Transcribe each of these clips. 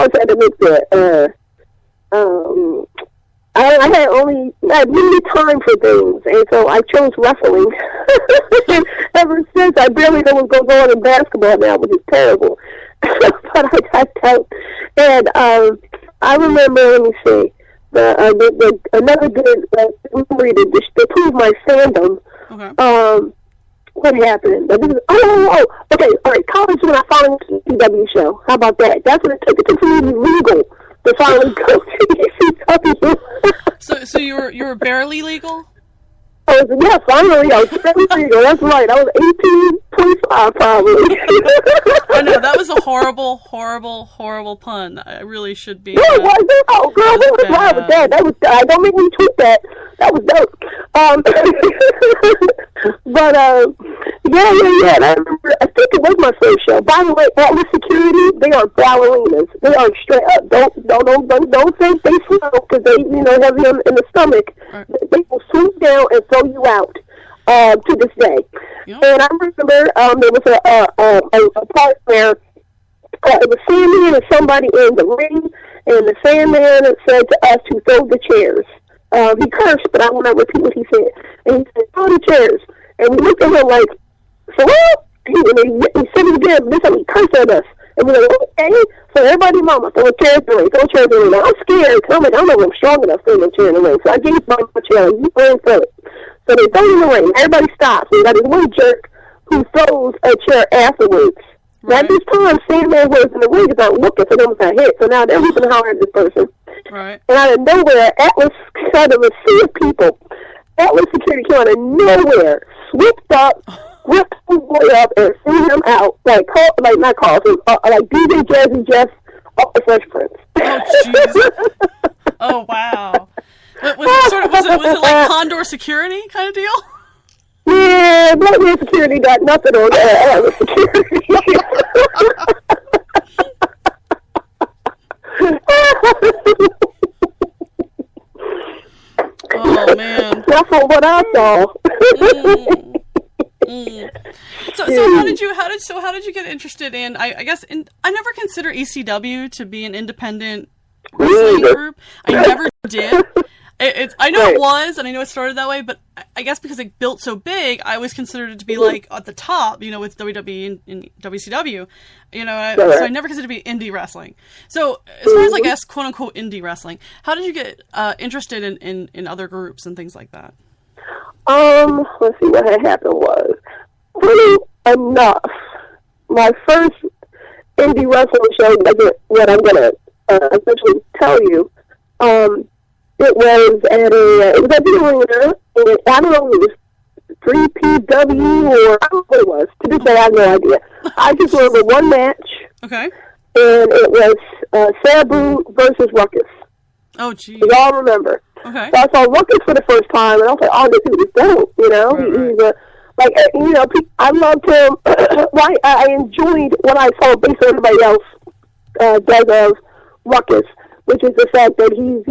always had to make I had limited time for things, and so I chose wrestling. Ever since, I barely know what goes on in basketball now, which is terrible. But I don't. And I remember, let me see, another good memory to prove my fandom. Okay. What happened? Okay, all right, college when I finally went to the CW show. How about that? That's what it took. It took me to be legal to finally go to the CW. So you were barely legal? Yeah, finally, I was barely legal. That's right. I was 18.5 probably. I know, that was a horrible, horrible, horrible pun. I really should be. Yeah, was it? Oh, girl, what was wrong with that? That was, don't make me tweet that. That was dope. But, yeah. And I remember, I think it was my first show. By the way, Atlas Security, they are ballerinas. They are straight up. Don't think they slow because they, have you in the stomach. Right. They will swoop down and throw you out. To this day. Yep. And I remember there was a part where it was Sandman and somebody in the ring, and the Sandman said to us to throw the chairs. He cursed, but I will not repeat what he said. And he said, throw the chairs. And we looked at him like, for real? He said it again, this time he cursed at us. And we were like, okay. So everybody, mama, throw a chair in the ring, throw a chair in the ring. Now, I'm scared. I'm like, I don't know if I'm strong enough to throw a chair in the ring. So I gave my chair, and you ran through it. So they throw it in the ring. Everybody stops. We got this one jerk who throws a chair afterwards. Right. Now, this time, Sandman was in the ring because I'm looking, so they almost got hit. So now they're looking to holler at this person. Right. And out of nowhere, Atlas, out of a sea of people, Atlas Security came out of nowhere, swooped up, ripped the boy up, and threw him out, like DJ Jazzy Jeff off the Fresh Prince. Oh, jeez. Oh, wow. Was it like Condor Security kind of deal? Yeah, Black Man Security got nothing on Atlas Security. Oh, man. That's what I saw. So how did you get interested in? I guess I never consider ECW to be an independent wrestling group. I never did. I know it was, and I know it started that way, but I guess because it built so big, I always considered it to be like at the top, with WWE and WCW, so I never considered it to be indie wrestling. So as far as I guess quote unquote indie wrestling, how did you get interested in other groups and things like that? Let's see, what had happened was, funny enough, my first indie wrestling show, what I'm gonna essentially tell you, it was at the arena, and I don't know if it was 3PW or I don't know what it was. To this day, I have no idea. I just remember one match. Okay. And it was Sabu versus Ruckus. Oh, geez. We all remember. Okay. So I saw Ruckus for the first time, and I was like, oh, this dude is dope, Right. He's I loved him. I enjoyed what I saw based on everybody else does of Ruckus, which is the fact that he's,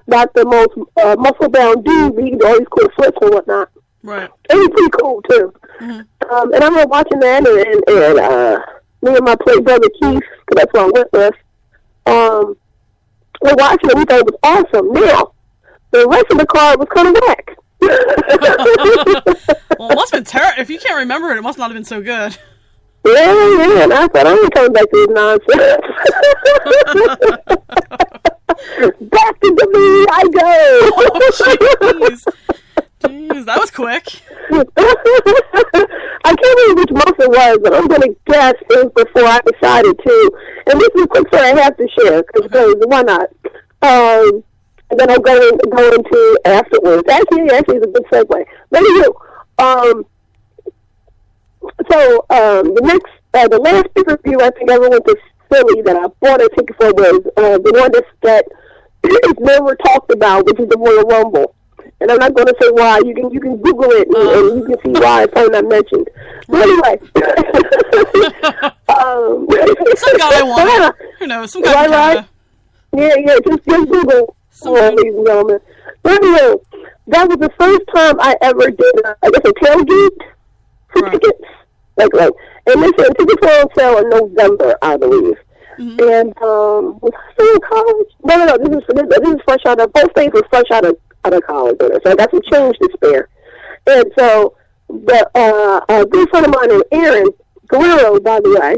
not the most muscle-bound dude, but he can do all these cool flips and whatnot. Right. And he's pretty cool, too. Mm-hmm. And I remember watching that, and me and my play brother Keith, because that's what I went with, we're watching it, we thought it was awesome. Now, the rest of the card was kind of whack. Well, it must have been terrible. If you can't remember it, it must not have been so good. Yeah, and I thought, I ain't coming back to this nonsense. Back to the me I go. Oh, jeez, that was quick. I can't remember which month it was, but I'm going to guess it was before I decided to. And this is a quick story I have to share, because why not? And then I'm going to afterwards. Actually, it's a good segue. But anyway, the last pay-per-view I think I ever went to Philly that I bought a ticket for was the one that is never talked about, which is the Royal Rumble. And I'm not going to say why. You can Google it and you can see why it's probably not mentioned. But anyway, some guy won. Who knows? Some guy right? Yeah. Just Google. Ladies and gentlemen. But anyway, that was the first time I ever did, a tailgate for tickets. And they said tickets were on sale in November, I believe. And was I still in college? No. This is fresh out of both things was fresh out of college. So I got some change to spare. And so a good friend of mine named Aaron Guerrero, by the way,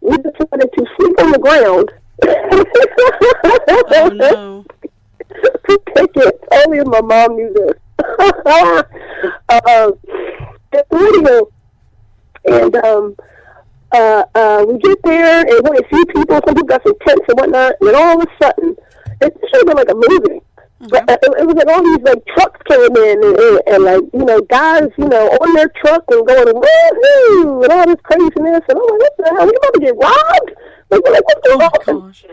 we decided to sleep on the ground. Oh no! Tickets. Only my mom knew this. And we get there and we only see people. Some people got some tents and whatnot. And then all of a sudden, it should have been like a movie. But it was like all these like trucks came in and like guys on their truck and going woo and all this craziness and I'm like, what the hell? We about to get robbed? Like what's going on? Gosh.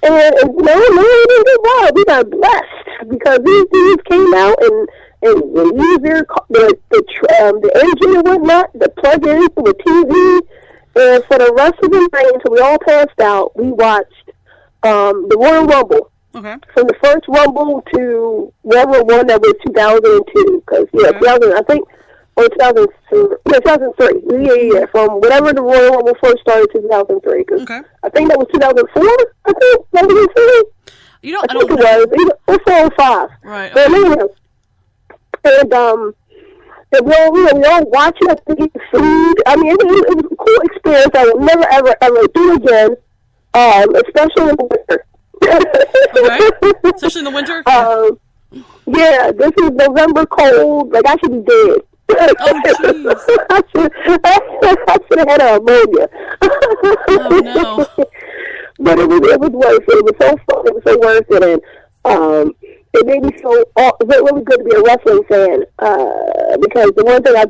And no, we didn't get robbed. We got blessed because these dudes came out and used the engine and whatnot, the plug-in for the TV, and for the rest of the night until we all passed out, we watched the Royal Rumble. Okay. From the first Rumble to whatever one that was 2002, because 2000, I think, or 2003. Yeah. From whatever the Royal Rumble first started, 2003. Cause I think that was 2004. I think that was I don't know. It was. Or 4 or 5. Right. But anyway, and we all watching us eat food. I mean, it was a cool experience. I will never ever do again, especially in the winter. Okay. Especially in the winter? Yeah, this is November cold. Like, I should be dead. Oh, jeez. I should have had an ammonia. Oh, no. But it was worth it. It was so fun. It was so worth it. And it made me feel really good to be a wrestling fan. Because the one thing I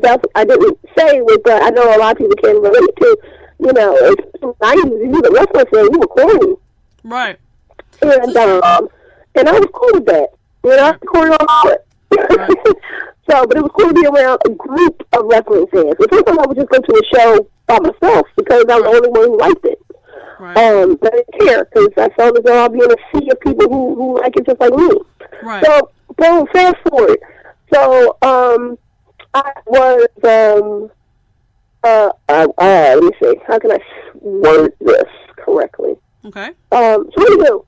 didn't say was that I know a lot of people can relate to, it's in the 90s, if you were a wrestling fan, you were corny. Right. And I was cool with that. I was cool on it. Right. So, but it was cool to be around a group of wrestling fans. The first time I would just go to a show by myself because I was the only one who liked it. Right. But I didn't care because I felt as though I'll be in a sea of people who like it just like me. Right. So, boom, fast forward. So, I was, let me see, how can I word this correctly? Okay. So what do you do?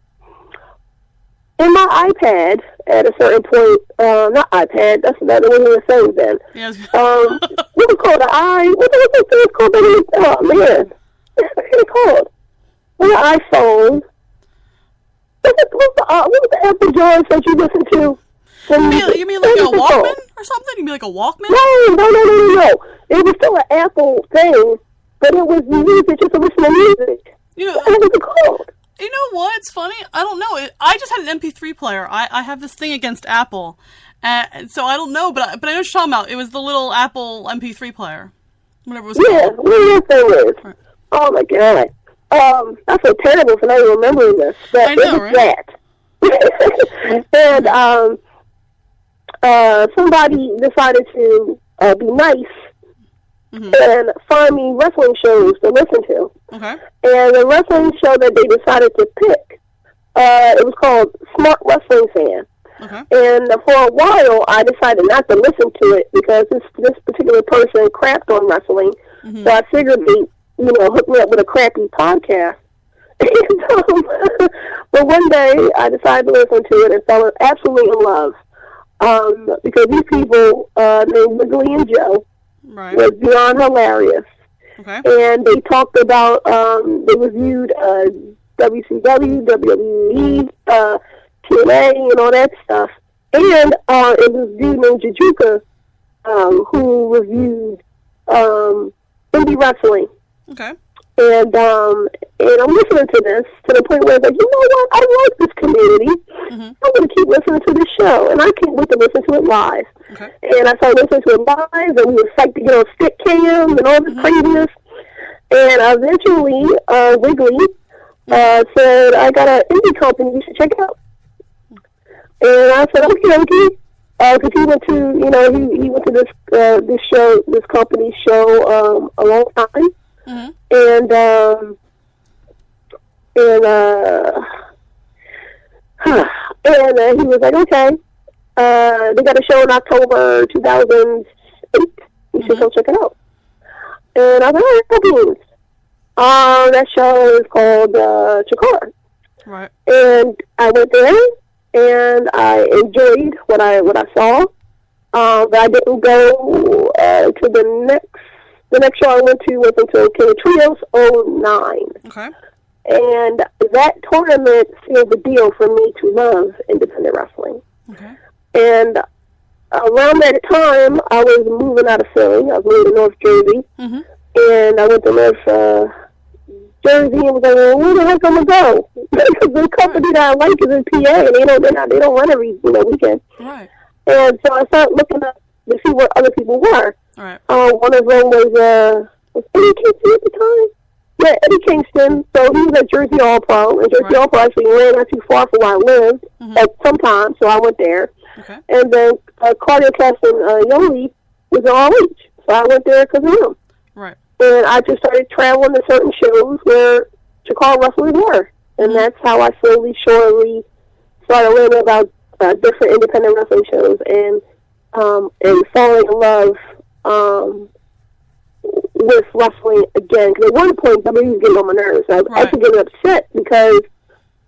In my iPad, at a certain point, not iPad, that's what we were saying then. Yes. What was it called? What's the thing called? Oh, man. What's it called? An iPhone. What was the Apple Jones that you listen to? You mean like a Walkman or something? You mean like a Walkman? No. It was still an Apple thing, but it was music, just to listen to music. What was it called? You know what? It's funny. I don't know. I just had an MP3 player. I have this thing against Apple, so I don't know. But I know what you're talking about. It was the little Apple MP3 player, whatever it was called. Yeah, what that was. Right. Oh my god. I feel terrible for not even remembering this. But I know, right? And somebody decided to be nice. Mm-hmm. And find me wrestling shows to listen to. Okay. And the wrestling show that they decided to pick, it was called Smart Wrestling Fan. Okay. And for a while, I decided not to listen to it because this particular person crapped on wrestling. Mm-hmm. So I figured they, hooked me up with a crappy podcast. But one day, I decided to listen to it and fell absolutely in love. Because these people, named Wiggly and Joe, right, was beyond hilarious. Okay. And they talked about, they reviewed WCW, WWE, TNA, and all that stuff. And it was a dude named Jujuka who reviewed indie wrestling. Okay. And I'm listening to this to the point where it's like, you know what? I like this community. Mm-hmm. I'm going to keep listening to this show. And I can't wait to listen to it live. Okay. And I started listening to it live, and we were psyched to get on stick cams and all this craziness. And eventually, Wiggly said, I got an indie company you should check out. And I said, okay. Because he went to, he went to this company's show a long time. Mm-hmm. And he was like, okay, they got a show in October 2008. You should go check it out. And I was like, all right, That show is called CHIKARA. Right. And I went there, and I enjoyed what I saw. But I didn't go to the next show I went to was until King of Trios 09. Okay. And that tournament sealed the deal for me to love independent wrestling. Okay. And around that time, I was moving out of Philly. I was moving to North Jersey. Mm-hmm. And I went to North Jersey and was like, well, where the heck am I going to go? Because the company that I like is in PA, and they don't run every weekend. Right. And so I started looking up to see where other people were. Right. One of them was Eddie Kingston at the time? Yeah, Eddie Kingston. So he was at Jersey All-Pro, and Jersey All-Pro actually ran not too far from where I lived at some time, so I went there. Okay. And then Claudia Caston Yoli was an All-H, so I went there because of him. Right. And I just started traveling to certain shows where CHIKARA wrestlers were. And that's how I slowly, surely started learning about different independent wrestling shows and falling in love with wrestling again. Because at one point, WWE was getting on my nerves. I was getting upset because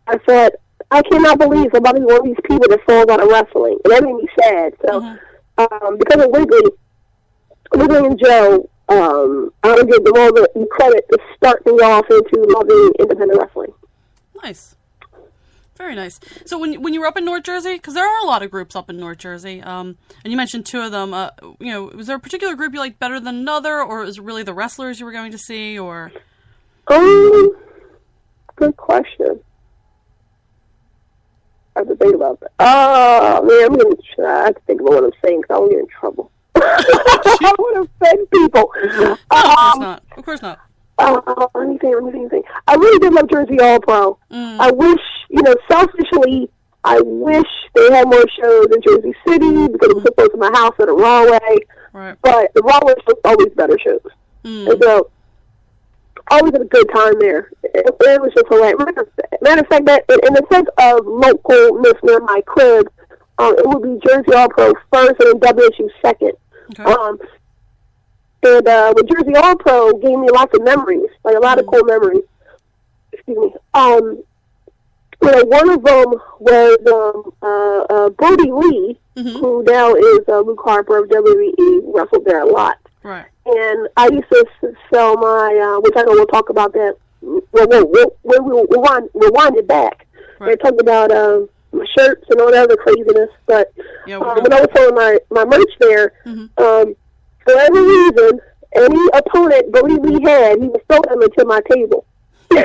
I said, I cannot believe somebody's one of these people that falls out of wrestling. And that made me sad. So because of Wiggly and Joe, I would give them all the credit to start me off into loving independent wrestling. Nice. Very nice. So when you were up in North Jersey, because there are a lot of groups up in North Jersey, and you mentioned two of them, was there a particular group you liked better than another, or is it really the wrestlers you were going to see, or? Good question. I have to think about that. Oh, man, I'm going to try to think about what I'm saying, because I won't get in trouble. I would offend people. No, of course not. Let me think. I really did love Jersey All-Pro. I wish, selfishly, I wish they had more shows in Jersey City because it was so close to my house at a Raw way. Right. But the Raw was always better shows. And so, always had a good time there. It was just hilarious. Matter of fact, that in the sense of localness near my crib, it would be Jersey All-Pro first and then WSU second. Okay. And with Jersey All-Pro gave me lots of memories, like a lot of cool memories. Excuse me. One of them was Brody Lee, who now is Luke Harper of WWE, wrestled there a lot. Right. And I used to sell my, which I know we'll talk about that. We'll rewind it back. Right. They're talking about my shirts and all that other craziness. But when I was selling my merch there, for every reason, any opponent Brody Lee had, he would throw them into my table. The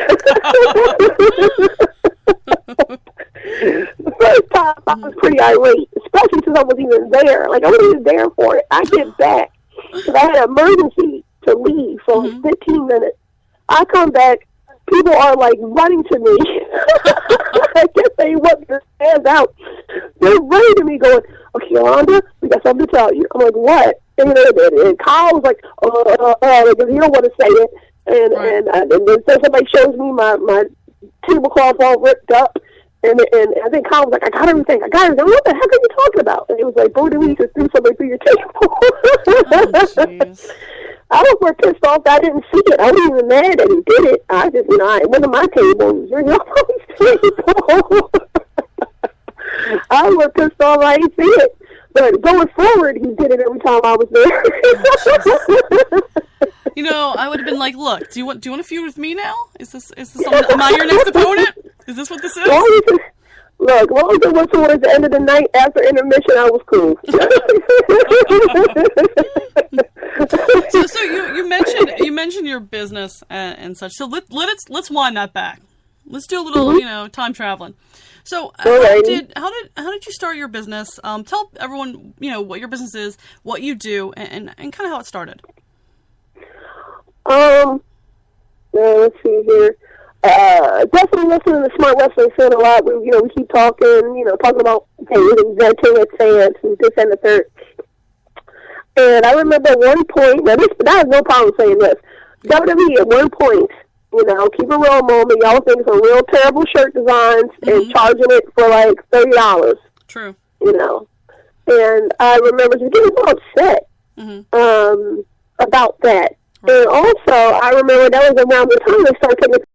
first time I was pretty irate, especially since I wasn't even there. Like, I wasn't even there for it. I get back because I had an emergency to leave for 15 minutes. I come back, people are like running to me. I guess they want their hands out. They're running to me going, okay, Yolanda, we got something to tell you. I'm like, what? And Kyle was like, because he don't want to say it. And then somebody shows me my tablecloth all ripped up. And I think Kyle was like, I got everything. What the heck are you talking about? And it was like, Brody Lee just threw somebody through your table. Oh, I was more pissed off that I didn't see it. I wasn't even mad that he did it. I just, it wasn't my table. It was table. I was more pissed off I didn't see it. But going forward, he did it every time I was there. I would have been like, look, do you want to feud with me now? Is this something, am I your next opponent? Is this what this is? Look, as long as it was towards the end of the night after intermission, I was cool. So you mentioned your business and such. So let's wind that back. Let's do a little time traveling. So how did you start your business? Tell everyone what your business is, what you do, and kind of how it started. Let's see here. Definitely listening to Smart Wrestling Fan a lot. We keep talking about inventing advance and this and the third. And I remember at one point, I have no problem saying this. WWE at one point, keep a real moment. Y'all think some real terrible shirt designs and charging it for like $30. True. And I remember just getting so upset about that. And also, I remember that was around the time they started taking